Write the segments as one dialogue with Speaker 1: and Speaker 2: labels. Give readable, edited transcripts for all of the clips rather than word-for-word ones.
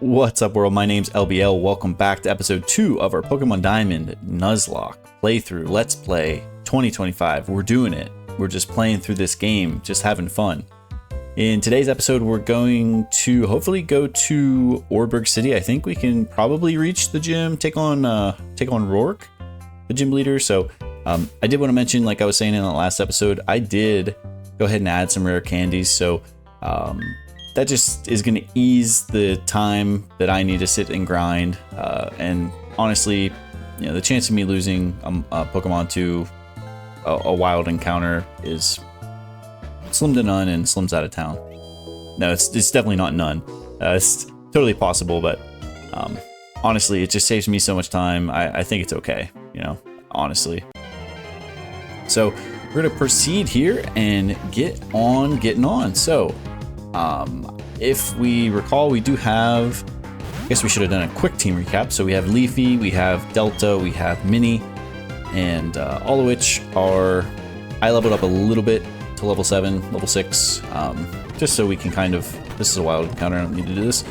Speaker 1: What's up, world? My name's LBL. Welcome back to episode 2 of our Pokemon Diamond Nuzlocke playthrough. Let's play 2025. We're doing it. We're just playing through this game, just having fun. In today's episode, we're going to hopefully go to Oreburgh City. I think we can probably reach the gym, take on Rourke, the gym leader. So I did want to mention, like I was saying in the last episode, I did go ahead and add some rare candies. So that just is going to ease the time that I need to sit and grind. And honestly, you know, the chance of me losing a Pokemon to a wild encounter is slim to none, and Slim's out of town. No, it's definitely not none. It's totally possible, but honestly, it just saves me so much time. I think it's okay, you know, honestly. So we're going to proceed here and get on getting on. So if we recall, we do have, I guess we should have done a quick team recap. So we have Leafy, we have Delta, we have Minnie, and all of which are, I leveled up a little bit to level 7, level 6, just so we can kind of, this is a wild encounter, I don't need to do this,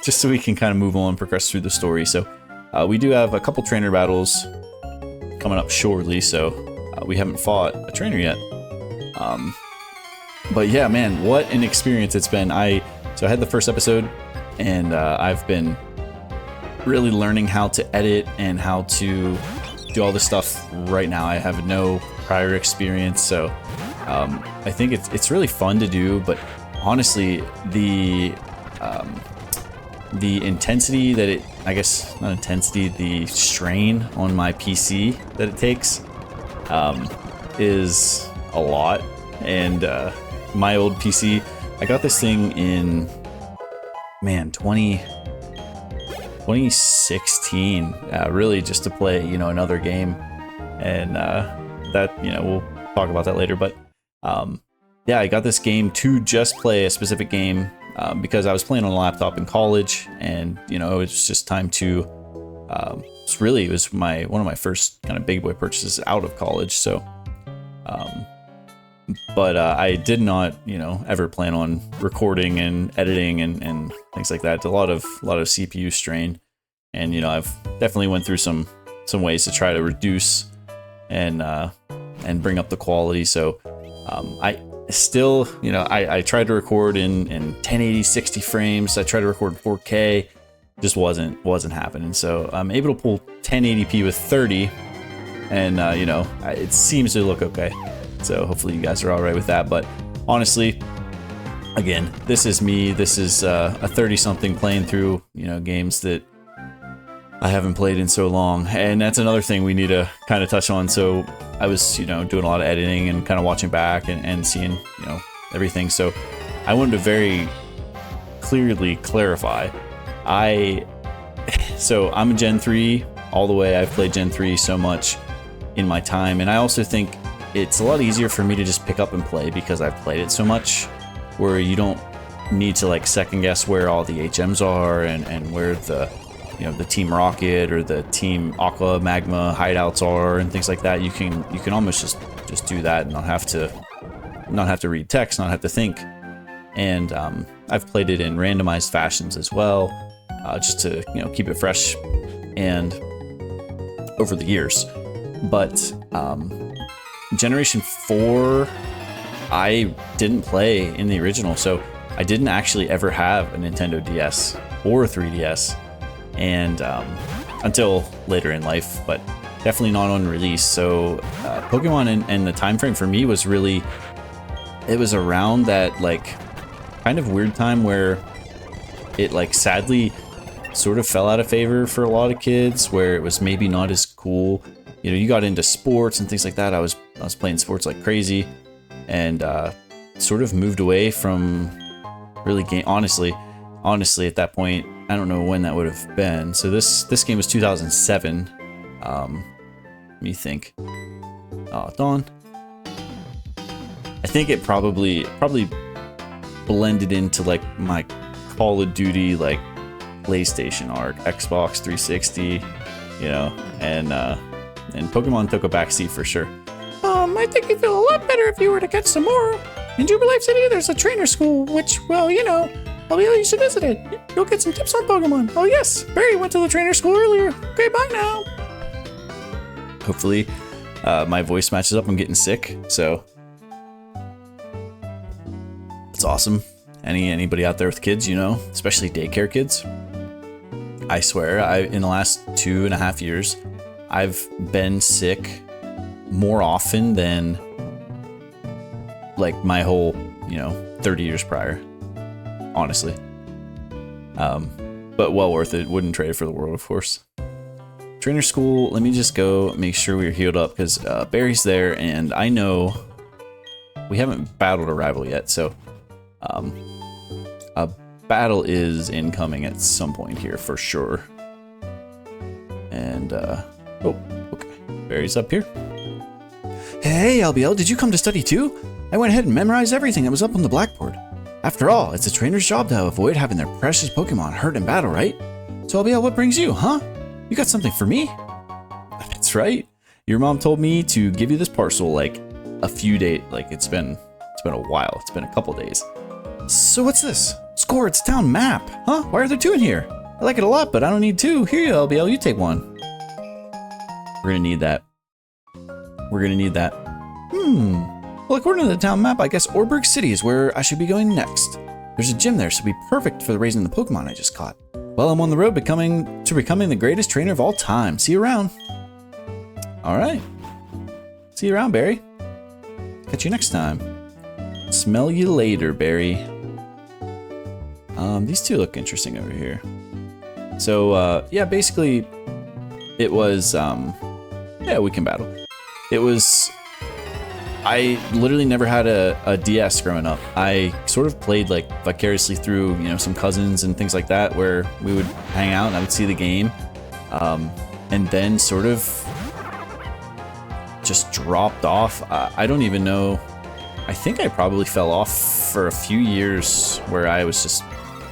Speaker 1: just so we can kind of move on, progress through the story. So we do have a couple trainer battles coming up shortly, so we haven't fought a trainer yet. But yeah, man, what an experience it's been. So I had the first episode, and I've been really learning how to edit and how to do all this stuff right now. I have no prior experience, so I think it's really fun to do. But honestly, the intensity that it, I guess not intensity, the strain on my PC that it takes is a lot. And my old PC, I got this thing in, man, 2016, really just to play, you know, another game. And that, you know, we'll talk about that later. But yeah, I got this game to just play a specific game because I was playing on a laptop in college, and, you know, it was just time to, it was one of my first kind of big boy purchases out of college. So, but I did not, you know, ever plan on recording and editing and things like that. It's a lot of CPU strain, and, you know, I've definitely went through some ways to try to reduce and bring up the quality. So I still, you know, I tried to record in 1080 60 frames. I tried to record 4K, just wasn't happening. So I'm able to pull 1080p with 30, and you know, it seems to look okay. So hopefully you guys are all right with that. But honestly, again, this is me. This is a 30-something playing through, you know, games that I haven't played in so long. And that's another thing we need to kind of touch on. So I was, you know, doing a lot of editing and kind of watching back and seeing, you know, everything. So I wanted to very clearly clarify. So I'm a Gen 3 all the way. I've played Gen 3 so much in my time. And I also think it's a lot easier for me to just pick up and play because I've played it so much, where you don't need to like second guess where all the HMs are and where the, you know, the Team Rocket or the Team Aqua Magma hideouts are and things like that. You can almost just do that and not have to read text, not have to think. And I've played it in randomized fashions as well, just to, you know, keep it fresh and over the years. But Generation 4, I didn't play in the original, so I didn't actually ever have a Nintendo DS or a 3DS, and until later in life, but definitely not on release. So Pokemon and the time frame for me was really, it was around that like kind of weird time where it like sadly sort of fell out of favor for a lot of kids, where it was maybe not as cool. You know, you got into sports and things like that. I was playing sports like crazy, and sort of moved away from really game. Honestly, at that point, I don't know when that would have been. So this game was 2007. Let me think. Oh, Dawn. I think it probably blended into like my Call of Duty like PlayStation arc, Xbox 360, you know, and Pokemon took a backseat for sure. I think you'd feel a lot better if you were to catch some more. In Jubilife City, there's a trainer school, which, well, you know, you should visit it. Go get some tips on Pokemon. Oh yes, Barry went to the trainer school earlier. Okay, bye now. Hopefully, my voice matches up. I'm getting sick, so it's awesome. Anybody out there with kids, you know, especially daycare kids. I swear, in the last 2.5 years, I've been sick more often than like my whole, 30 years prior, honestly. But well worth it. Wouldn't trade it for the world, of course. Trainer school, let me just go make sure we're healed up because Barry's there and I know we haven't battled a rival yet, so a battle is incoming at some point here for sure. And, oh, okay. Barry's up here. Hey, LBL, did you come to study too? I went ahead and memorized everything that was up on the blackboard. After all, it's a trainer's job to avoid having their precious Pokemon hurt in battle, right? So LBL, what brings you, huh? You got something for me? That's right. Your mom told me to give you this parcel like a few days, like it's been a while. It's been a couple days. So what's this? Score, it's a town map. Huh? Why are there two in here? I like it a lot, but I don't need two. Here you, LBL, you take one. We're gonna need that. We're gonna need that. Well, according to the town map, I guess Oreburgh City is where I should be going next. There's a gym there, so it'll be perfect for raising the Pokemon I just caught. Well, I'm on the road becoming the greatest trainer of all time. See you around. All right. See you around, Barry. Catch you next time. Smell you later, Barry. These two look interesting over here. So, yeah, basically, it was, yeah, we can battle. It was, I literally never had a DS growing up. I sort of played like vicariously through, some cousins and things like that where we would hang out and I would see the game. And then sort of just dropped off. I don't even know. I think I probably fell off for a few years where I was just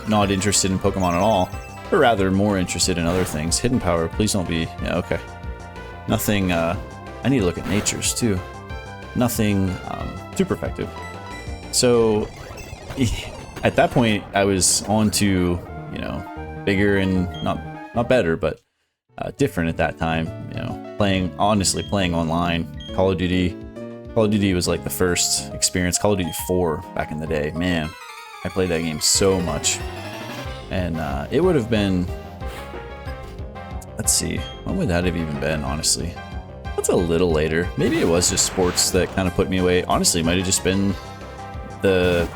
Speaker 1: not interested in Pokemon at all, or rather more interested in other things. Hidden power, please don't be, yeah, okay. Nothing, I need to look at natures too. Nothing super effective. So at that point I was on to, bigger and not better, but different at that time, playing online. Call of Duty was like the first experience. Call of Duty 4 back in the day, man, I played that game so much. And it would have been, let's see, when would that have even been, honestly? That's a little later. Maybe it was just sports that kind of put me away. Honestly, it might have just been the,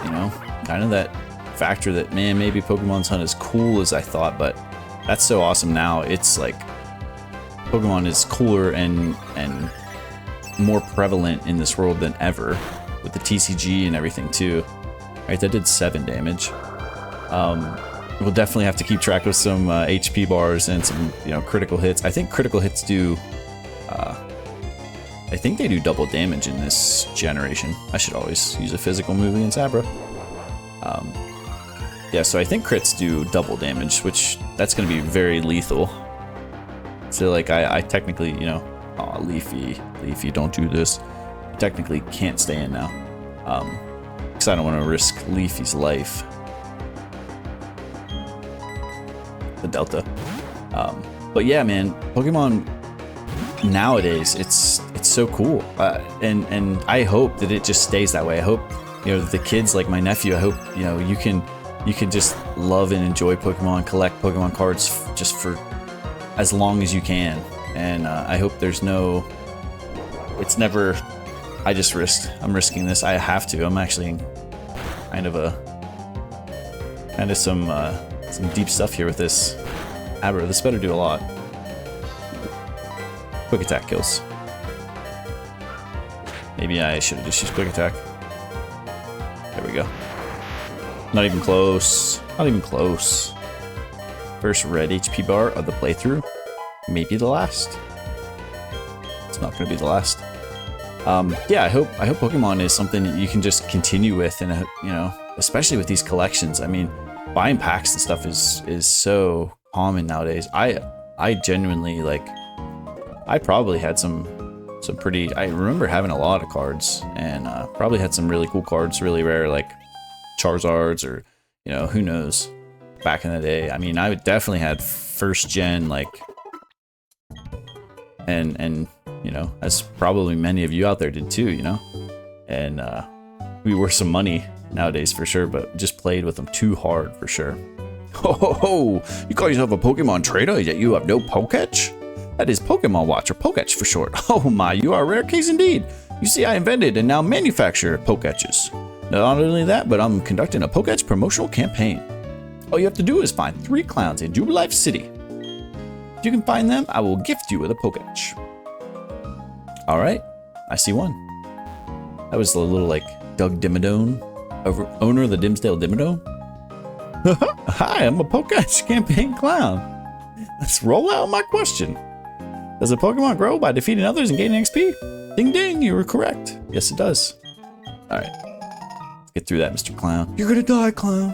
Speaker 1: kind of that factor that, man, maybe Pokemon's not as cool as I thought, but that's so awesome now. It's like, Pokemon is cooler and more prevalent in this world than ever, with the TCG and everything too. Right, that did 7 damage. We'll definitely have to keep track of some HP bars and some, critical hits. I think critical hits do, I think they do double damage in this generation. I should always use a physical move against Abra. Yeah, so I think crits do double damage, which that's going to be very lethal. So like I technically, oh, Leafy, don't do this. I technically can't stay in now. Because I don't want to risk Leafy's life. The Delta. But yeah, man, Pokemon nowadays, it's so cool. And I hope that it just stays that way. I hope, the kids like my nephew, I hope, you can just love and enjoy Pokemon, collect Pokemon cards just for as long as you can. And I hope there's no, it's never, I'm risking this. I have to. I'm actually kind of some deep stuff here with this Abra. This better do a lot. Quick attack kills. Maybe I should have just used quick attack. There we go. Not even close. Not even close. First red HP bar of the playthrough. Maybe the last. It's not going to be the last. Yeah, I hope Pokemon is something that you can just continue with, and especially with these collections. I mean, buying packs and stuff is so common nowadays. I genuinely like. I probably had some pretty. I remember having a lot of cards, and probably had some really cool cards, really rare, like Charizards or who knows. back in the day. I mean, I definitely had first gen, like, and you know, as probably many of you out there did too, you know, and we were some money nowadays for sure, but just played with them too hard for sure. Ho ho ho! You call yourself a Pokemon trader, yet you have no Poketch? That is Pokemon Watch, or Poketch for short. Oh my, you are a rare case indeed. You see, I invented and now manufacture Poketches. Not only that, but I'm conducting a Poketch promotional campaign. All you have to do is find 3 clowns in Jubilife City. If you can find them, I will gift you with a Poketch. Alright, I see one. That was the little, like, Doug Dimmadome, owner of the Dimsdale Dimmadome. Hi, I'm a Poketch campaign clown. Let's roll out my question. Does a Pokemon grow by defeating others and gaining XP? Ding ding, you were correct. Yes, it does. Alright. Let's get through that, Mr. Clown. You're gonna die, clown.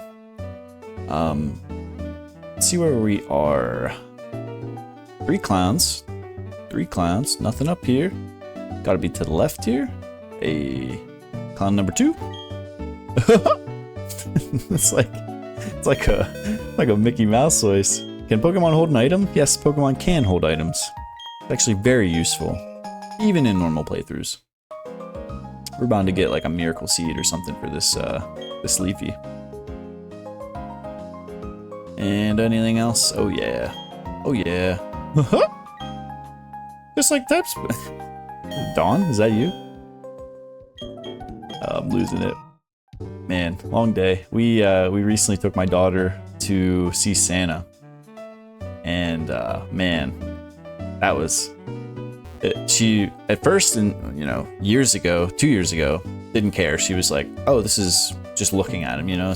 Speaker 1: Let's see where we are. 3 clowns. 3 clowns. Nothing up here. Gotta be to the left here. A clown number 2. It's like a Mickey Mouse voice. Can Pokemon hold an item? Yes, Pokemon can hold items. It's actually very useful, even in normal playthroughs. We're bound to get like a miracle seed or something for this this Leafy. And anything else? Oh yeah. Oh yeah. Just like types. Dawn, is that you? I'm losing it. Man, long day. We recently took my daughter to see Santa. And man, that was it. She at first, and you know, 2 years ago, didn't care. She was like, "Oh, this is just looking at him," you know.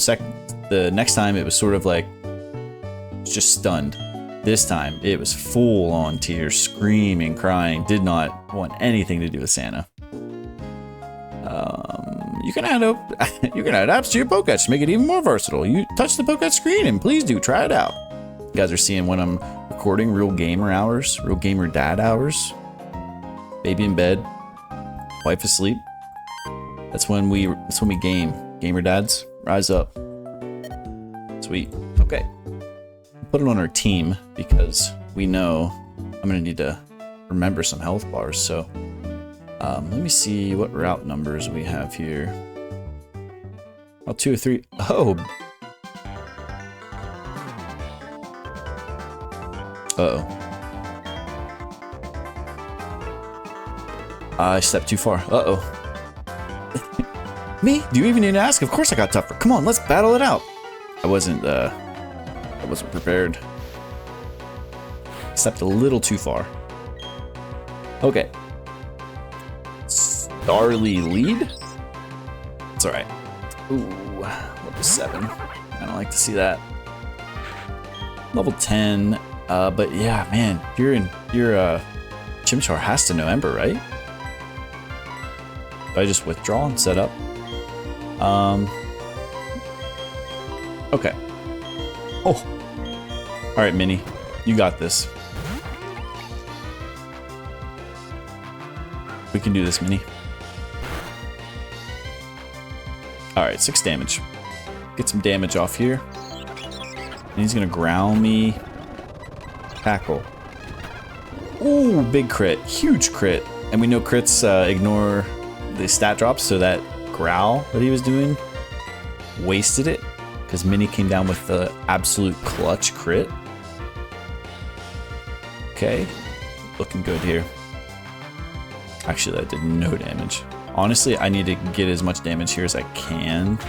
Speaker 1: The next time it was sort of like just stunned. This time it was full on tears, screaming, crying, did not want anything to do with Santa. You can add apps to your Poketch to make it even more versatile. You touch the Poketch screen and please do try it out. You guys are seeing when I'm recording real gamer hours, real gamer dad hours. Baby in bed, wife asleep. That's when we game. Gamer dads, rise up. Sweet. Okay. Put it on our team because we know I'm gonna need to remember some health bars. So let me see what route numbers we have here. Oh, 2 or 3. Oh. Uh-oh. I stepped too far. Uh-oh. Me? Do you even need to ask? Of course I got tougher. Come on, let's battle it out. I wasn't prepared. Stepped a little too far. Okay. Starly lead? It's alright. Ooh, level 7. I don't like to see that. Level 10. But yeah, man, your Chimchar has to know Ember, right? Do I just withdraw and set up? Okay. Oh. Alright, Minnie. You got this. We can do this, Minnie. Alright, 6 damage. Get some damage off here. And he's gonna growl me. Tackle. Ooh, big crit. Huge crit. And we know crits ignore the stat drops, so that growl that he was doing wasted it. Because Minnie came down with the absolute clutch crit. Okay. Looking good here. Actually, that did no damage. Honestly, I need to get as much damage here as I can.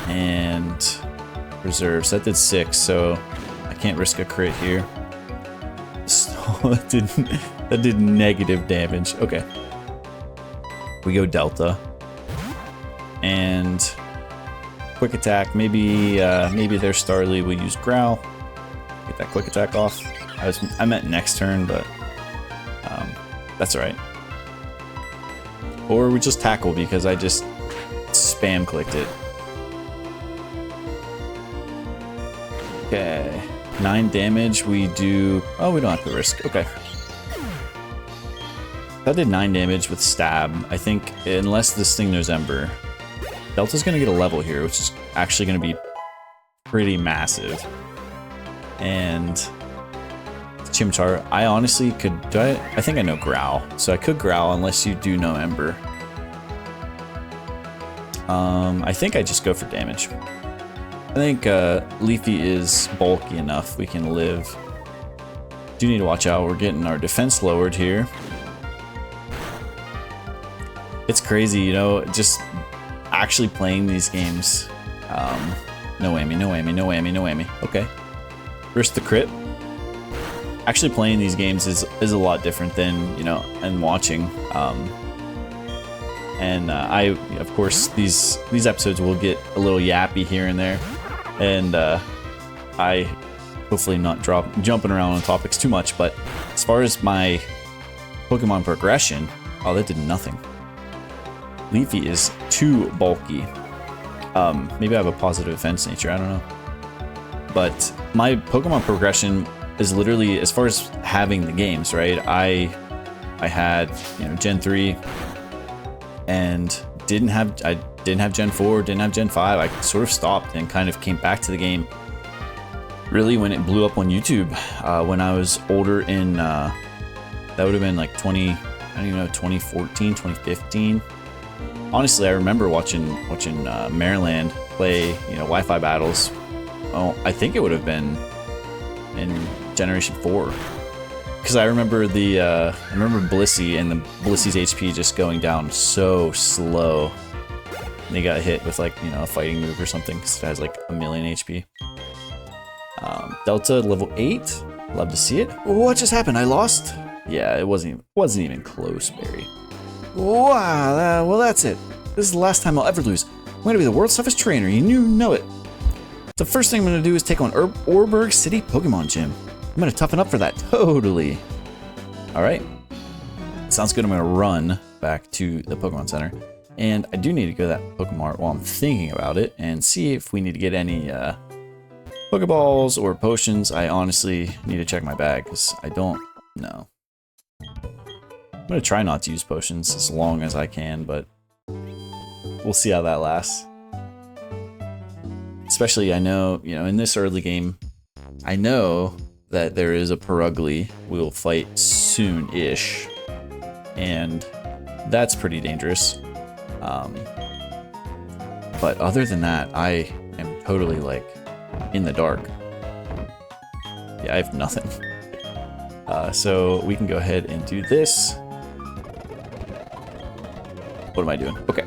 Speaker 1: And reserves. That did 6, so I can't risk a crit here. That did negative damage. Okay. We go Delta. And quick attack. Maybe their Starly will use Growl. Get that quick attack off. I meant next turn, but that's alright. Or we just tackle because I just spam clicked it. Okay. 9 damage. We do... Oh, we don't have to risk. Okay. That did 9 damage with stab. I think unless this thing knows Ember, Delta's gonna get a level here, which is actually gonna be pretty massive. And Chimchar, I honestly could, I think I know Growl, so I could Growl unless you do know Ember. I think I just go for damage. I think Leafy is bulky enough, we can live. Do need to watch out, we're getting our defense lowered here. It's crazy, you know, just actually playing these games. No whammy, no whammy, no whammy, no whammy. Okay. Risk the crit. Actually playing these games is a lot different than, you know, and watching. I, of course, these episodes will get a little yappy here and there. And I hopefully not jumping around on topics too much, but as far as my Pokemon progression, oh, that did nothing. Leafy is too bulky. Maybe I have a positive defense nature, I don't know. But my Pokemon progression is literally, as far as having the games, right? I had, you know, Gen 3 and didn't have Gen 4, didn't have Gen 5. I sort of stopped and kind of came back to the game really when it blew up on YouTube. When I was older in, that would have been like 2014, 2015. Honestly, I remember watching Maryland play, you know, Wi-Fi battles. Oh, I think it would have been in Generation 4. Because I remember Blissey and the Blissey's HP just going down so slow. And they got hit with, like, you know, a fighting move or something because it has like 1,000,000 HP. Delta level 8. Love to see it. What just happened? I lost? Yeah, it wasn't even close, Barry. Wow, well that's it. This is the last time I'll ever lose. I'm gonna be the world's toughest trainer, you know it. The first thing I'm gonna do is take on Oreburgh City Pokemon Gym. I'm gonna toughen up for that, totally. Alright. Sounds good, I'm gonna run back to the Pokemon Center. And I do need to go to that Pokemon Mart while I'm thinking about it and see if we need to get any Pokeballs or potions. I honestly need to check my bag because I don't know. I'm gonna try not to use potions as long as I can, but we'll see how that lasts. Especially, I know, you know, in this early game, I know that there is a Perugly we'll fight soon-ish, and that's pretty dangerous. But other than that, I am totally, like, in the dark. Yeah, I have nothing. So we can go ahead and do this. What am I doing? Okay.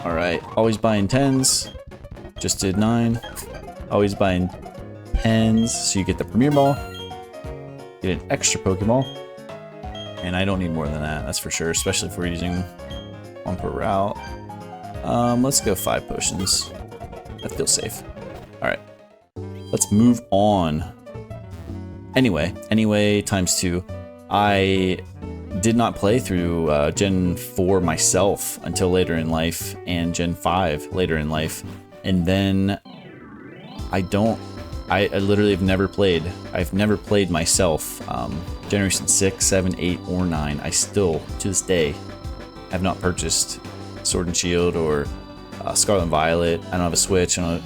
Speaker 1: Alright, always buying 10s. Just did 9. Always buying 10s, so you get the Premier Ball. Get an extra Pokeball. And I don't need more than that, that's for sure, especially if we're using one per route. Let's go 5 potions. That feels safe. Alright. Let's move on. Anyway, times 2. I did not play through Gen 4 myself until later in life, and Gen 5 later in life. And then I literally have never played. I've never played myself. Generation 6, 7, 8, or 9. I still, to this day, have not purchased Sword and Shield or Scarlet and Violet. I don't have a Switch. I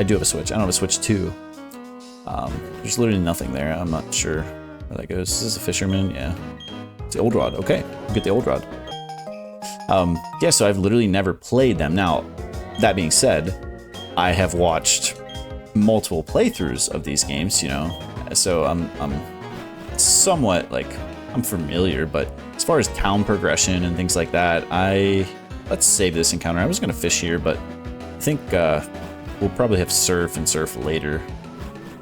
Speaker 1: do have a Switch. I don't have a Switch 2. There's literally nothing there. I'm not sure where that goes. Is this a fisherman? Yeah. It's the Old Rod. Okay, we'll get the Old Rod. Yeah, so I've literally never played them. Now, that being said, I have watched multiple playthroughs of these games, you know, so I'm somewhat, like, I'm familiar, but as far as town progression and things like that, let's save this encounter. I was gonna fish here, but I think we'll probably have surf and surf later.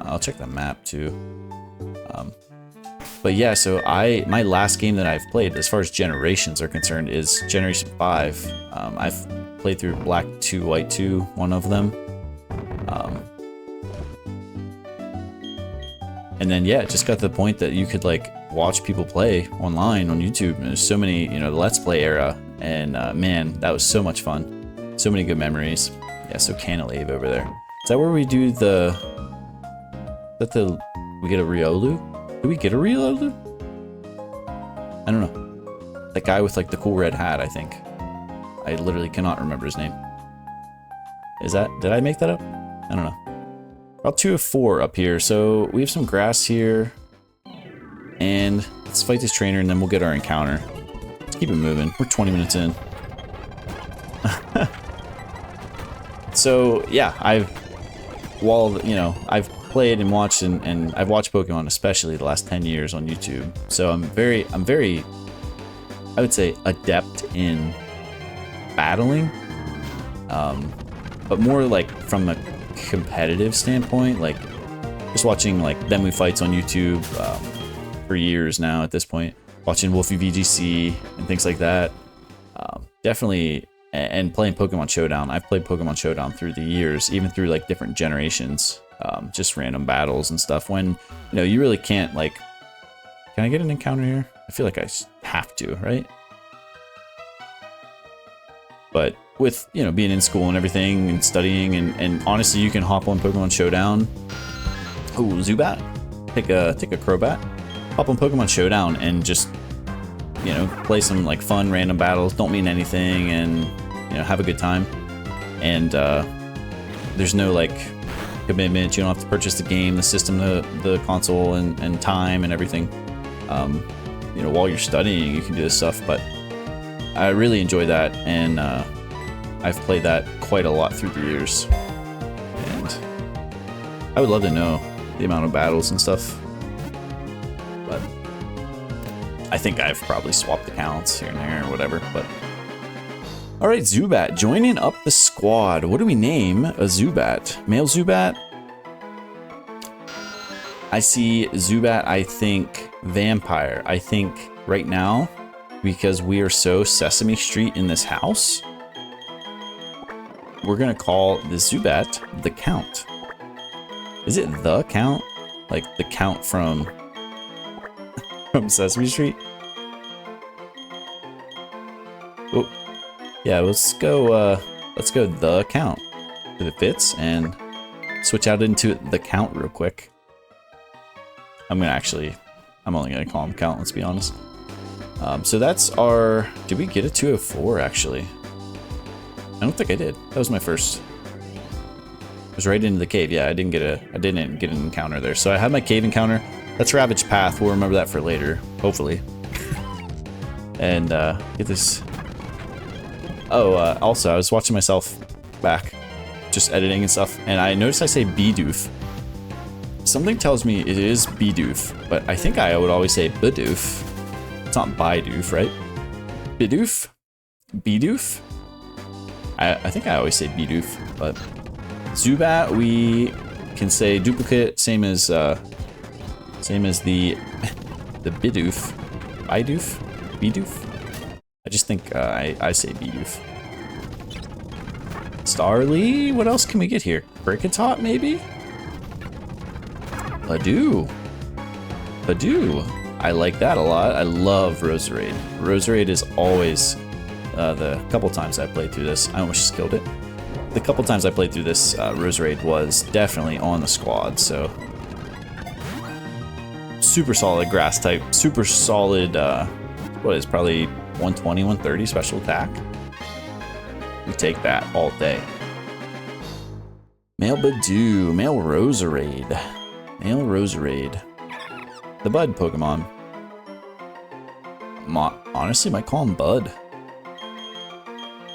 Speaker 1: I'll check the map too. But yeah, so my last game that I've played, as far as generations are concerned, is Generation 5. I've played through Black 2, White 2, one of them. And then, yeah, it just got to the point that you could, like, watch people play online on YouTube. And there's so many, you know, the Let's Play era. And, man, that was so much fun. So many good memories. Yeah, so Canalave over there. Is that where we do the... we get a Riolu? Did we get a Riolu? I don't know. That guy with, like, the cool red hat, I think. I literally cannot remember his name. Is that, did I make that up? I don't know. Route 2 of 4 up here. So we have some grass here. And let's fight this trainer and then we'll get our encounter. Let's keep it moving. We're 20 minutes in. So yeah, I've played and watched and I've watched Pokemon especially the last 10 years on YouTube. So I'm very, I would say, adept in battling. But more like from a competitive standpoint, like just watching like Demu fights on YouTube for years now at this point, watching Wolfie VGC and things like that. Definitely, and playing Pokemon Showdown. I've played Pokemon Showdown through the years, even through like different generations, just random battles and stuff when, you really can't like, can I get an encounter here? I feel like I have to, right? But with, being in school and everything and studying and honestly, you can hop on Pokemon Showdown. Oh, Zubat. Take a Crobat. Hop on Pokemon Showdown and just, play some like fun random battles. Don't mean anything and, have a good time. And there's no like commitment. You don't have to purchase the game, the system, the console and time and everything. While you're studying, you can do this stuff, but I really enjoy that. And, I've played that quite a lot through the years, and I would love to know the amount of battles and stuff, but I think I've probably swapped accounts here and there or whatever, but alright, Zubat, joining up the squad. What do we name a Zubat? Male Zubat? I see Zubat, I think Vampire. I think right now, because we are so Sesame Street in this house, we're gonna call the Zubat the Count. Is it the Count? Like the Count from Sesame Street? Oh, yeah. Let's go the Count if it fits, and switch out into the Count real quick. I'm only gonna call him Count. Let's be honest. So that's our. Did we get a 204 actually? I don't think I did. That was my first. It was right into the cave. Yeah, I didn't get an encounter there. So I had my cave encounter. That's Ravage Path. We'll remember that for later, hopefully. And get this. Oh, also I was watching myself back, just editing and stuff, and I noticed I say Bidoof. Something tells me it is Bidoof, but I think I would always say Bidoof. It's not Bidoof, right? Bidoof? Bidoof? I think I always say Bidoof, but Zubat we can say duplicate, same as the Bidoof. Bidoof? I just think I say Bidoof. Starly, what else can we get here? Bricketot maybe? Pidoo. I like that a lot. I love Roserade. Roserade is always the couple times I played through this, I almost just killed it. The couple times I played through this, Roserade was definitely on the squad, so. Super solid grass type, super solid, what is probably 120, 130 special attack. We take that all day. Male Badoo, male Roserade. Male Roserade. The Bud Pokemon. Honestly, might call him Bud.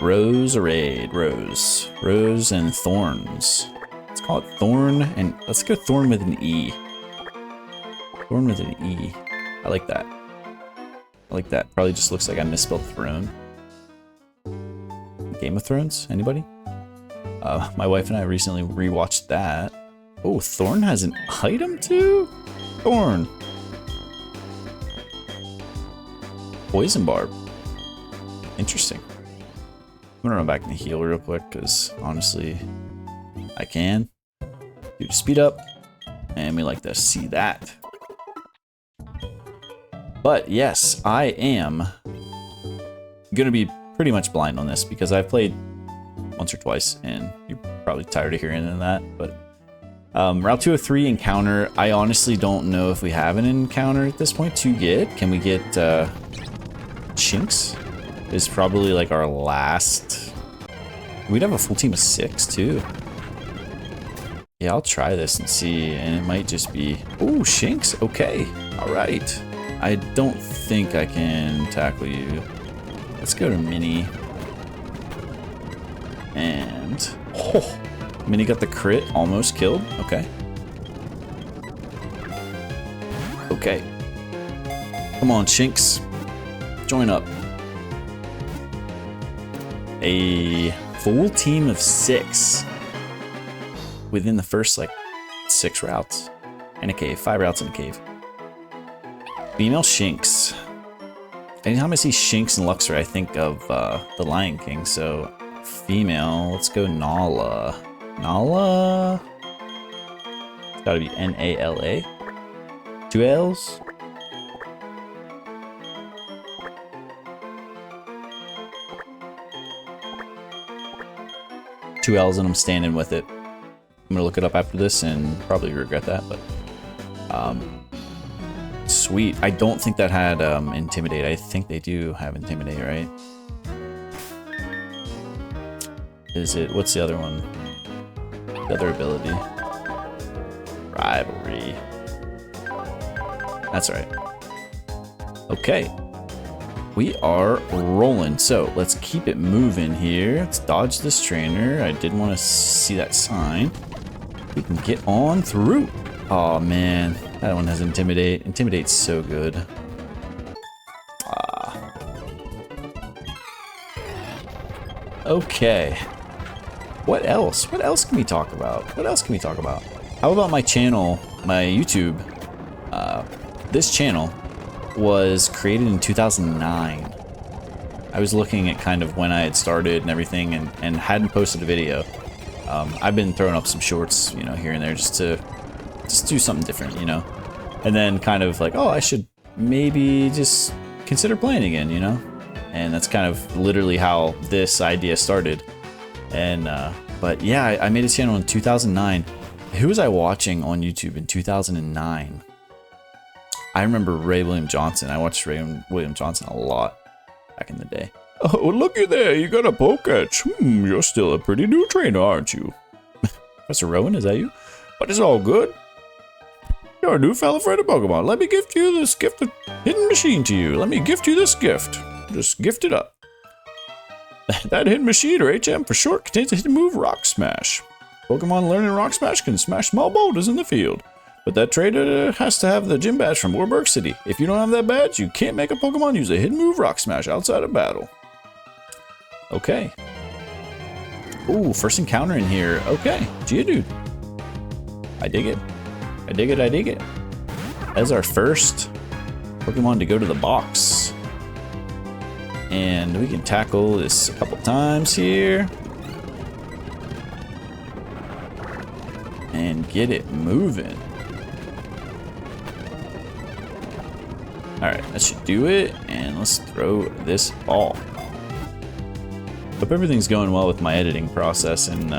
Speaker 1: Roserade, Rose and Thorns. Let's call it Thorn, and let's go Thorn with an E. Thorn with an E. I like that. I like that. Probably just looks like I misspelled throne. Game of Thrones? Anybody? My wife and I recently rewatched that. Oh, Thorn has an item too? Thorn. Poison Barb. Interesting. I'm gonna run back and heal real quick, because honestly, I can. Do speed up, and we like to see that. But yes, I am gonna be pretty much blind on this, because I've played once or twice, and you're probably tired of hearing that, but Route 203 encounter, I honestly don't know if we have an encounter at this point to get. Can we get Chinks? Is probably like our last We'd have a full team of 6 too. Yeah, I'll try this and see, and it might just be... Ooh, Shinx, okay. All right. I don't think I can tackle you. Let's go to Mini. And... Oh, Mini got the crit, almost killed. Okay. Okay. Come on, Shinx. Join up. A full team of 6 within the first, like, 6 routes. In a cave. 5 routes in a cave. Female Shinx. Anytime I see Shinx and Luxray, I think of the Lion King. So, female. Let's go Nala. Nala? It's gotta be N-A-L-A. 2 L's? Two L's and I'm standing with it. I'm gonna look it up after this and probably regret that, but sweet. I don't think that had Intimidate. I think they do have Intimidate, right? Is it, what's the other one? The other ability. Rivalry. That's right. Okay. We are rolling, so let's keep it moving here. Let's dodge this trainer. I did want to see that sign. We can get on through. Oh man, that one has Intimidate. Intimidate's so good. Okay. What else? What else can we talk about? What else can we talk about? How about my channel, my YouTube? This channel was created in 2009. I was looking at kind of when I had started and everything, and hadn't posted a video. I've been throwing up some shorts, you know, here and there just to do something different, you know. And then kind of like, oh, I should maybe just consider playing again, you know. And that's kind of literally how this idea started. And but yeah, I made a channel in 2009. Who was I watching on YouTube in 2009? I remember Ray William Johnson. I watched Ray William Johnson a lot back in the day. Oh, looky there, you got a Poketch. You're still a pretty new trainer, aren't you? Professor Rowan, is that you? But it's all good. You're a new fella afraid of Pokemon. Let me gift you this gift of hidden machine to you. Let me gift you this gift. Just gift it up. That hidden machine, or HM for short, contains a hidden move, Rock Smash. Pokemon learning Rock Smash can smash small boulders in the field. But that trader has to have the gym badge from Oreburgh City. If you don't have that badge, you can't make a Pokemon use a hidden move Rock Smash outside of battle. Okay. Ooh, first encounter in here. Okay, Geodude. I dig it. I dig it, I dig it. That's our first Pokemon to go to the box. And we can tackle this a couple times here. And get it moving. Alright, that should do it, and let's throw this ball. Hope everything's going well with my editing process and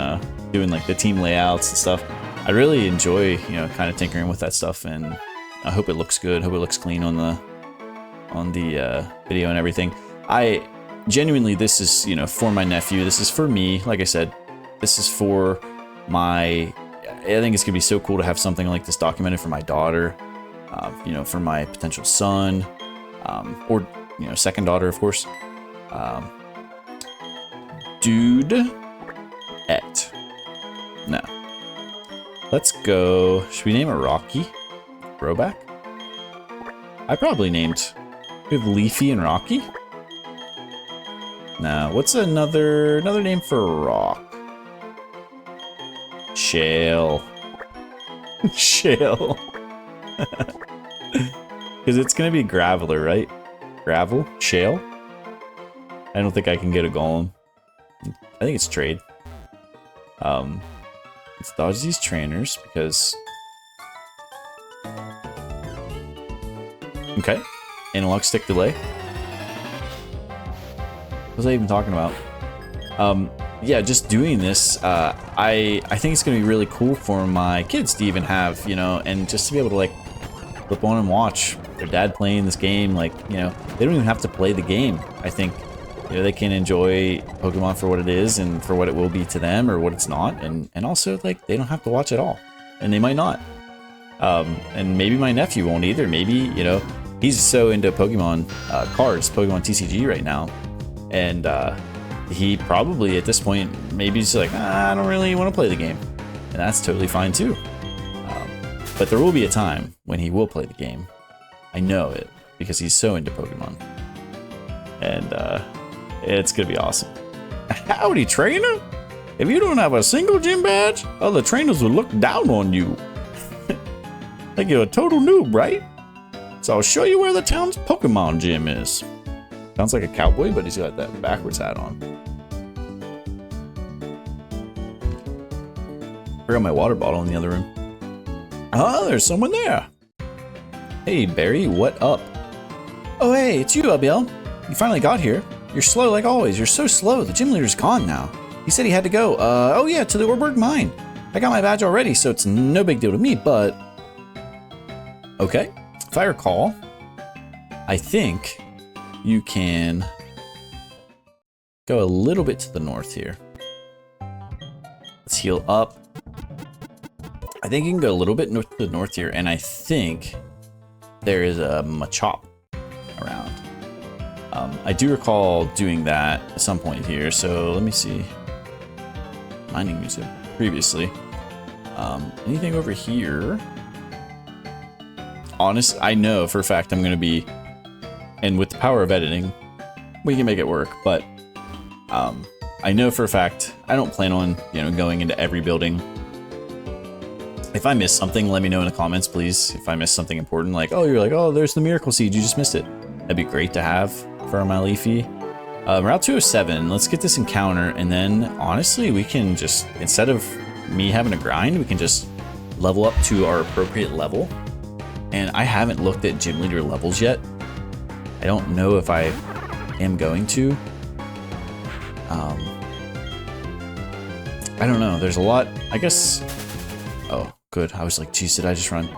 Speaker 1: doing like the team layouts and stuff. I really enjoy, you know, kind of tinkering with that stuff, and I hope it looks good. Hope it looks clean on the video and everything. I genuinely, this is, you know, for my nephew. This is for me. Like I said, this is for my. I think it's gonna be so cool to have something like this documented for my daughter. You know, for my potential son, or, you know, second daughter, of course. Dude, et. No. Let's go. Should we name it Rocky? Throwback? I probably named. We have Leafy and Rocky. Now, what's another name for rock? Shale. Shale. Because it's going to be Graveler, right? Gravel? Shale? I don't think I can get a Golem. I think it's trade. Let's dodge these trainers because... Okay. Analog stick delay. What was I even talking about? Yeah, just doing this, I think it's going to be really cool for my kids to even have, you know, and just to be able to, like, flip on and watch their dad playing this game. Like, you know, they don't even have to play the game. I think you know, they can enjoy Pokemon for what it is and for what it will be to them or what it's not. And also, like, they don't have to watch it all. And they might not. And maybe my nephew won't either. Maybe, you know, he's so into Pokemon cards, Pokemon TCG right now. And he probably, at this point, maybe he's like, I don't really want to play the game. And that's totally fine too. But there will be a time when he will play the game. I know it, because he's so into Pokemon. And it's going to be awesome. Howdy, trainer! If you don't have a single gym badge, other trainers will look down on you. Like you're a total noob, right? So I'll show you where the town's Pokemon gym is. Sounds like a cowboy, but he's got that backwards hat on. Forgot my water bottle in the other room. Oh, there's someone there. Hey, Barry, what up? Oh, hey, it's you, Abiel. You finally got here. You're slow like always. You're so slow. The gym leader's gone now. He said he had to go. Oh yeah, to the Oreburgh mine. I got my badge already, so it's no big deal to me, but... Okay, if I recall, I think you can go a little bit to the north here. Let's heal up. I think you can go a little bit north to the north here, and I think there is a Machop around. I do recall doing that at some point here, so let me see. Mining music previously. Anything over here? Honest, I know for a fact I'm gonna be, and with the power of editing, we can make it work. But I know for a fact I don't plan on, you know, going into every building. If I miss something, let me know in the comments, please. If I miss something important, like, oh, you're like, oh, there's the Miracle Seed, you just missed it. That'd be great to have for my Leafy. Route 207, let's get this encounter, and then, honestly, we can just, instead of me having to grind, we can just level up to our appropriate level. And I haven't looked at gym leader levels yet. I don't know if I am going to. I don't know, there's a lot, I guess. Oh, good, I was like, geez, did I just run?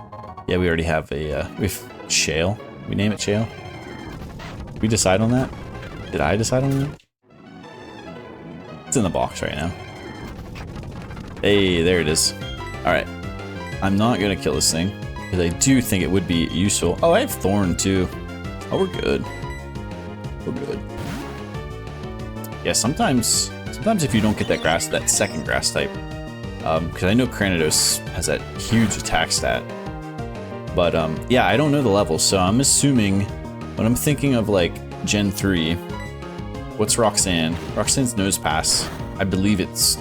Speaker 1: Yeah, we already have a, we have Shale. We name it Shale? Did we decide on that? Did I decide on that? It's in the box right now. Hey, there it is. Alright. I'm not gonna kill this thing, because I do think it would be useful. Oh, I have Thorn too. Oh, we're good. We're good. Yeah, sometimes if you don't get that grass, that second grass type, because I know Cranidos has that huge attack stat. But yeah, I don't know the levels, so I'm assuming when I'm thinking of like Gen 3, what's Roxanne? Roxanne's Nose Pass. I believe it's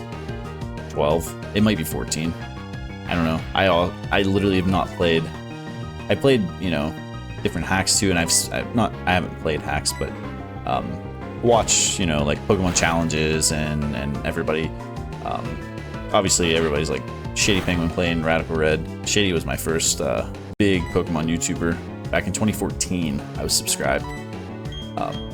Speaker 1: 12. It might be 14. I don't know. I literally have not played. I played, you know, different hacks too, and I haven't played hacks, but watch, you know, like Pokemon challenges and everybody. Obviously, everybody's like Shady Penguin playing Radical Red. Shady was my first big Pokemon YouTuber back in 2014. I was subscribed.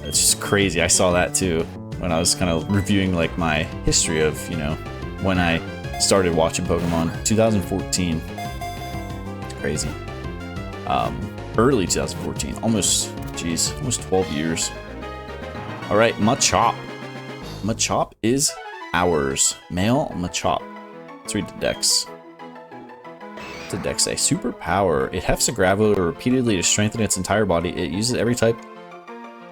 Speaker 1: It's just crazy. I saw that too when I was kind of reviewing like my history of, you know, when I started watching Pokemon. 2014. It's crazy. Early 2014. Almost 12 years. All right, Machop. Machop is ours. Male Machop. Let's read the dex. What's the dex say? Superpower. It hefts a gravel repeatedly to strengthen its entire body. It uses every type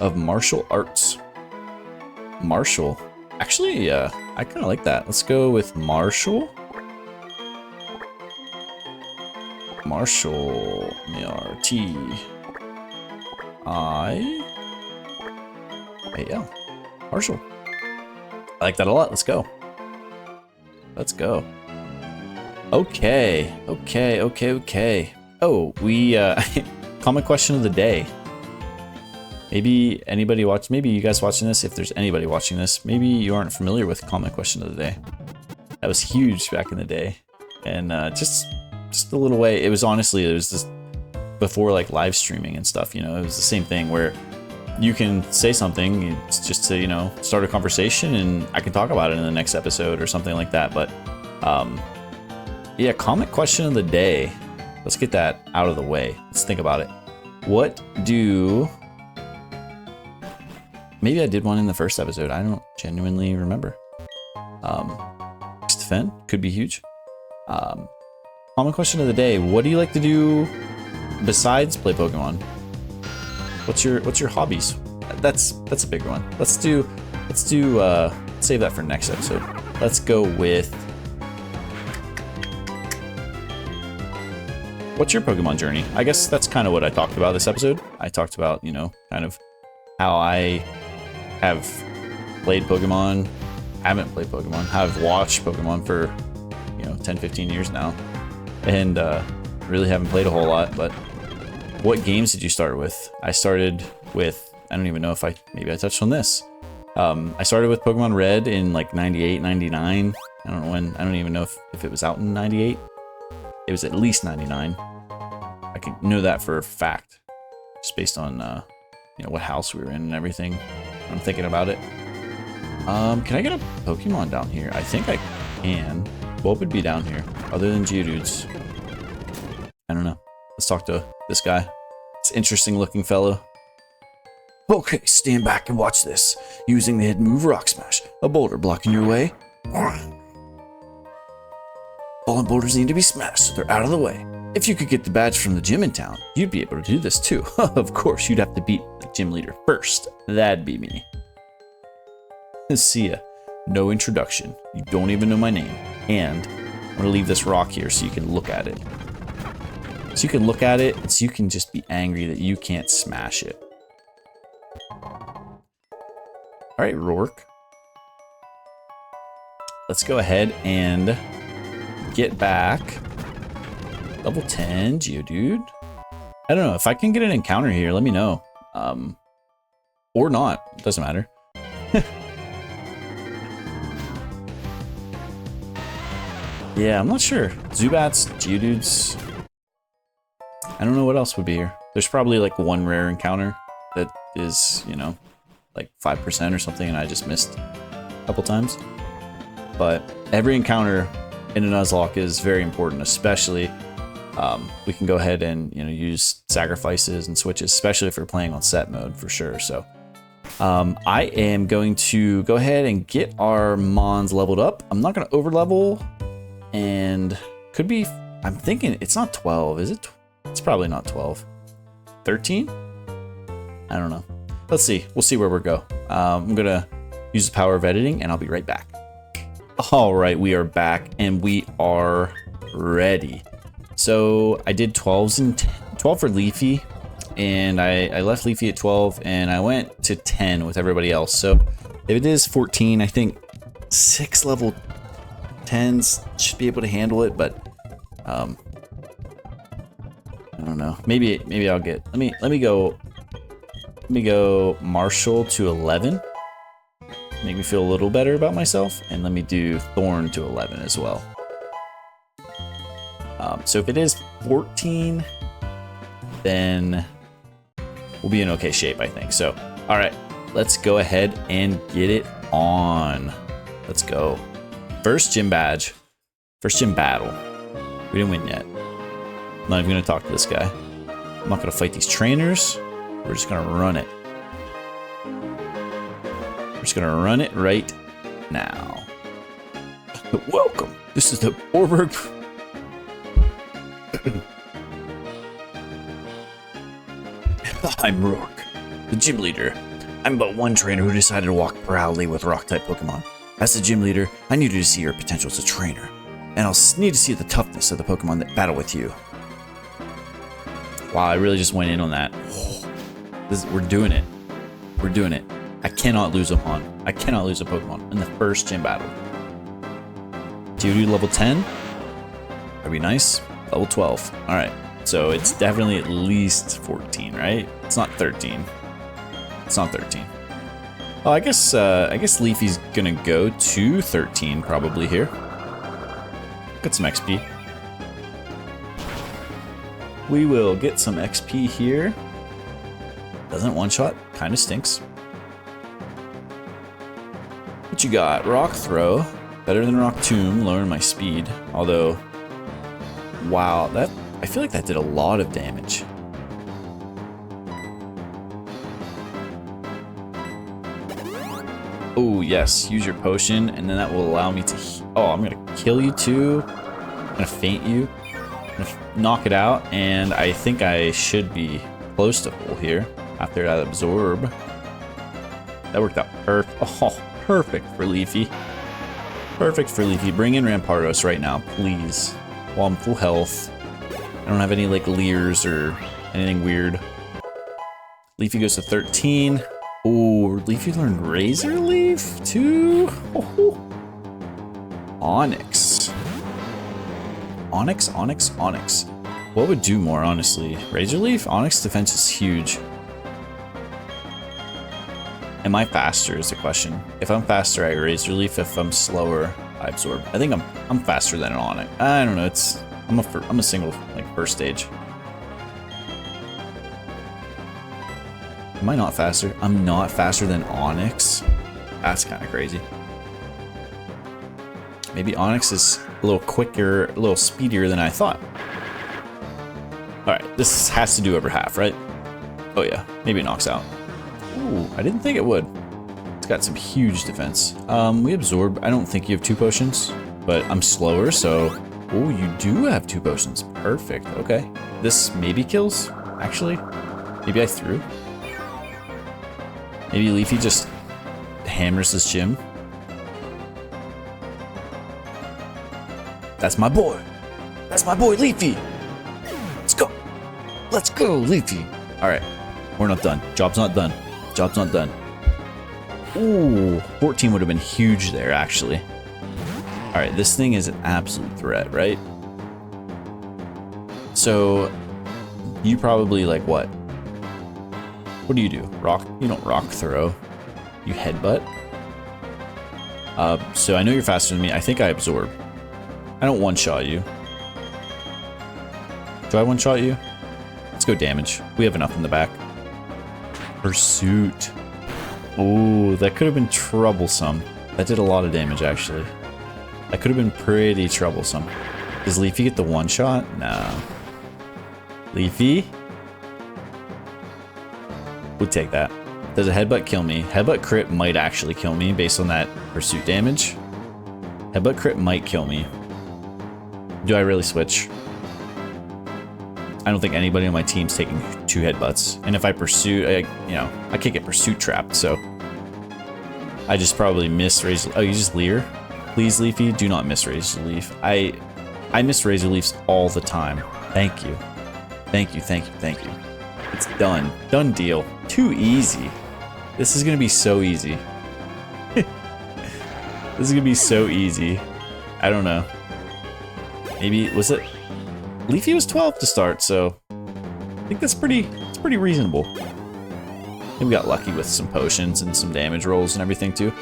Speaker 1: of martial arts. Martial. Actually, I kind of like that. Let's go with martial. Martial. M-A-R-T-I-A-L. Martial. I like that a lot. Let's go. Let's go. Okay. Oh, we, comment question of the day. Maybe anybody maybe you guys watching this, if there's anybody watching this, maybe you aren't familiar with comment question of the day. That was huge back in the day. And just a little way, it was just before like live streaming and stuff, you know, it was the same thing where you can say something, it's just to, you know, start a conversation and I can talk about it in the next episode or something like that. But yeah, comment question of the day. Let's get that out of the way. Let's think about it. What do maybe I did one in the first episode. I don't genuinely remember. Defend could be huge. Common question of the day: what do you like to do besides play Pokemon? What's your hobbies? That's a big one. Let's save that for next episode. Let's go with, what's your Pokemon journey? I guess that's kind of what I talked about this episode. I talked about, you know, kind of how I have played Pokemon, haven't played Pokemon, how I've watched Pokemon for, you know, 10, 15 years now, and really haven't played a whole lot. But what games did you start with? I started with, I don't even know if maybe I touched on this. I started with Pokemon Red in like 98, 99. I don't know when, I don't even know if it was out in 98. It was at least 99. I can know that for a fact, just based on, you know, what house we were in and everything. I'm thinking about it. Can I get a Pokemon down here? I think I can. What would be down here other than Geodudes? I don't know. Let's talk to this guy. It's an interesting looking fellow. Okay, stand back and watch this. Using the hidden move Rock Smash. A boulder blocking your way. Fallen boulders need to be smashed so they're out of the way. If you could get the badge from the gym in town, you'd be able to do this too. Of course, you'd have to beat the gym leader first. That'd be me. See ya. No introduction. You don't even know my name. And I'm gonna leave this rock here so you can look at it. So you can look at it, and so you can just be angry that you can't smash it. Alright, Rourke. Let's go ahead and get back. Level 10, Geodude. I don't know, if I can get an encounter here, let me know. Or not, doesn't matter. Yeah, I'm not sure. Zubats, Geodudes. I don't know what else would be here. There's probably like one rare encounter that is, you know, like 5% or something, and I just missed a couple times. But every encounter in a Nuzlocke is very important, especially we can go ahead and, you know, use sacrifices and switches, especially if we're playing on set mode for sure. So I am going to go ahead and get our Mons leveled up. I'm not going to over level, and could be, I'm thinking it's not 12, is it? It's probably not 12. 13? I don't know. Let's see. We'll see where we go. I'm going to use the power of editing, and I'll be right back. All right, we are back, and we are ready. So I did 12s and 12 for Leafy, and I left Leafy at 12, and I went to 10 with everybody else. So if it is 14, I think 6 level 10s should be able to handle it, but I don't know. Maybe I'll get. Let me go Marshall to 11. Make me feel a little better about myself, and let me do Thorn to 11 as well. So if it is 14, then we'll be in okay shape, I think. So, all right, let's go ahead and get it on. Let's go. First gym badge. First gym battle. We didn't win yet. I'm not even gonna talk to this guy. I'm not gonna fight these trainers. We're just gonna run it. We're just gonna run it right now. Welcome. This is the Oreburgh. I'm Rourke, the gym leader. I'm but one trainer who decided to walk proudly with rock-type Pokemon. As the gym leader, I need you to see your potential as a trainer, and I'll need to see the toughness of the Pokemon that battle with you. Wow, I really just went in on that. We're doing it. We're doing it. I cannot lose a Pokemon. I cannot lose a Pokemon in the first gym battle. Geodude level 10. That'd be nice. Level 12. All right. So it's definitely at least 14, right? It's not 13. It's not 13. Oh, I guess Leafy's gonna go to 13 probably here. Get some XP. We will get some XP here. Doesn't one-shot. Kind of stinks. What you got? Rock Throw. Better than Rock Tomb. Lowering my speed. Although, wow, I feel like that did a lot of damage. Oh, yes. Use your potion, and then that will allow me to... Oh, I'm going to kill you too. I'm going to feint you. I'm going to knock it out, and I think I should be close to full here after that absorb. That worked out perfect. Oh, perfect for Leafy. Perfect for Leafy. Bring in Rampardos right now, please. While I'm full health. I don't have any, like, leers or anything weird. Leafy goes to 13. Oh, Leafy learned Razor Leaf too. Oh. Onyx. Onyx, Onyx, Onyx. What would do more, honestly? Razor Leaf? Onyx defense is huge. Am I faster is the question. If I'm faster, I Razor Leaf. If I'm slower, I Absorb. I think I'm faster than an Onyx. I don't know. I'm a single, like, first stage. Am I not faster? I'm not faster than Onyx? That's kind of crazy. Maybe Onyx is a little quicker, a little speedier than I thought. Alright, this has to do over half, right? Oh yeah, maybe it knocks out. Ooh, I didn't think it would. It's got some huge defense. We absorb. I don't think you have 2 potions, but I'm slower, so... Oh, you do have 2 potions. Perfect, okay. This maybe kills, actually. Maybe I threw. Maybe Leafy just hammers this gym. That's my boy. That's my boy, Leafy. Let's go. Let's go, Leafy. All right, we're not done. Job's not done. Job's not done. Ooh, 14 would have been huge there, actually. All right, this thing is an absolute threat, right? So, you probably like what? What do? Rock? You don't rock throw. You headbutt. So I know you're faster than me. I think I absorb. I don't one-shot you. Do I one-shot you? Let's go damage. We have enough in the back. Pursuit. Oh, that could have been troublesome. That did a lot of damage, actually. That could have been pretty troublesome. Does Leafy get the one-shot? No. Leafy? Would take that. Does a headbutt kill me? Headbutt crit might actually kill me based on that pursuit damage. Headbutt crit might kill me. Do I really switch? I don't think anybody on my team's taking 2 headbutts. And if I pursue, I can't get pursuit trapped, so I just probably miss Razor. Oh, you just Leer? Please, Leafy, do not miss Razor Leaf. I miss Razor Leafs all the time. Thank you. Thank you, thank you, thank you. It's done. Done deal. Too easy. This is gonna be so easy. This is gonna be so easy. I don't know. Maybe, was it? Leafy was 12 to start, so I think it's pretty reasonable. Maybe we got lucky with some potions and some damage rolls and everything too.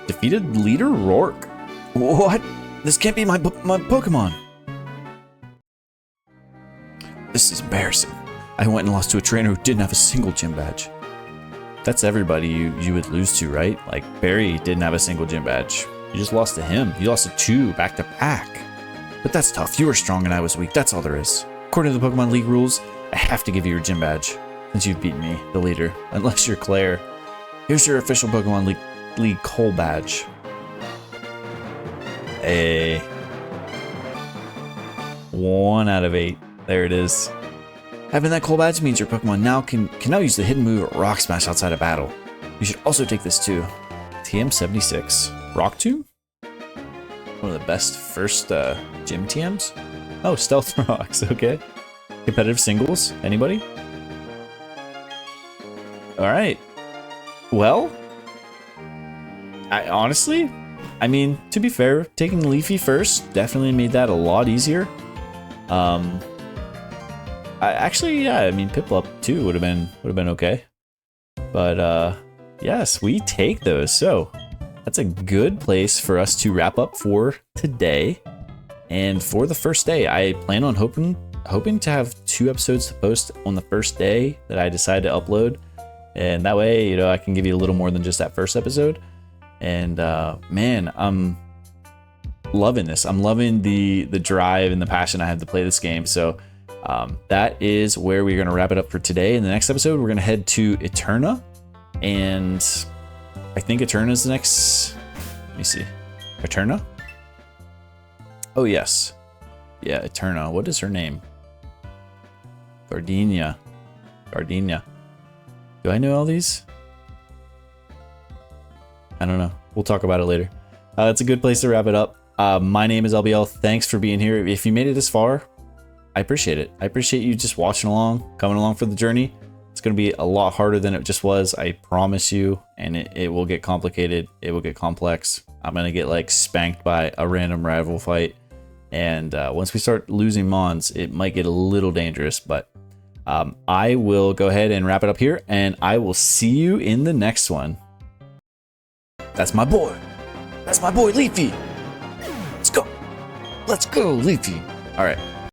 Speaker 1: Defeated leader Rourke. What? This can't be my Pokemon. This is embarrassing. I went and lost to a trainer who didn't have a single gym badge. That's everybody you would lose to, right? Like, Barry didn't have a single gym badge. You just lost to him. You lost to 2 back to back. But that's tough. You were strong and I was weak. That's all there is. According to the Pokemon League rules, I have to give you your gym badge, since you've beaten me, the leader. Unless you're Claire. Here's your official Pokemon League Coal badge. Hey. 1 out of 8. There it is. Having that coal badge means your Pokemon now can now use the hidden move Rock Smash outside of battle. You should also take this too. TM76. Rock Tomb? One of the best first gym TMs? Oh, Stealth Rocks, okay. Competitive singles? Anybody? Alright. Well, honestly, I mean, to be fair, taking Leafy first definitely made that a lot easier. Yeah, I mean, Piplup too would have been okay. But yes, we take those. So that's a good place for us to wrap up for today. And for the first day, I plan on hoping to have 2 episodes to post on the first day that I decide to upload. And that way, I can give you a little more than just that first episode. And man, I'm loving this. I'm loving the drive and the passion I have to play this game. So that is where we're going to wrap it up for today. In the next episode, we're going to head to Eterna and I think Eterna's the next. Let me see. Eterna? Oh, yes. Yeah, Eterna. What is her name? Gardenia. Gardenia. Do I know all these? I don't know. We'll talk about it later. It's a good place to wrap it up. My name is LBL. Thanks for being here. If you made it this far, I appreciate it. I appreciate you just watching along, coming along for the journey. It's going to be a lot harder than it just was. I promise you. And it will get complicated. It will get complex. I'm going to get like spanked by a random rival fight. And once we start losing mons, it might get a little dangerous. But I will go ahead and wrap it up here. And I will see you in the next one. That's my boy. That's my boy, Leafy. Let's go. Let's go, Leafy. All right.